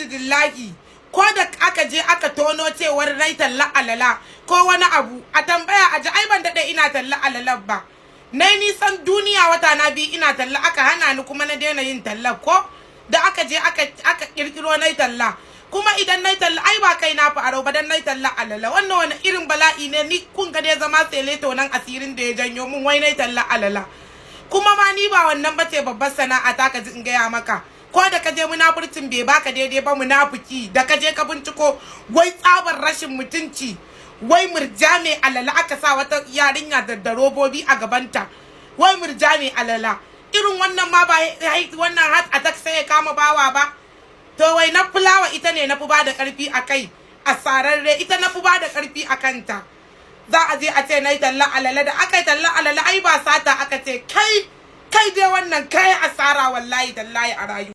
alhamdulillahi ko da aka je aka tono cewar nai talla alala ko wani abu a tambaya a ji ai ban daɗe ina talla alalar ba. Nai nisan duniya wata na biyu ina talla aka hana ni kuma na daina yin talla ko da aka je aka kirkiro nai talla. Kuma idan nai talla ai ba kai na faro ba dan nai talla alala wannan wani irin bala'i ne ni kun ga dai zama seleto nan asirin da ya janyo mun wai nai talla alala. Kuma ma ni ba wannan bace babbar sana'a ta ka ji in gaya maka. Ko da ka je munafurcin bai baka daidai ba munafiki da ka je ka binciko wai tsabar rashin mutunci wai murja mai alala aka sa wata yarinya da robobi a gabanta wai murja mai alala irin wannan ma ba wannan hat attack sai ya kama bawa ba to wai na fulawa ita ne na fi ba da karfi a kai a sararre ita na fi ba da karfi a kanta za a je a ce na yi talla alala da aka yi talla alala ai ba sata aka ce kai dai wannan kai asara wallahi tallahi a rayu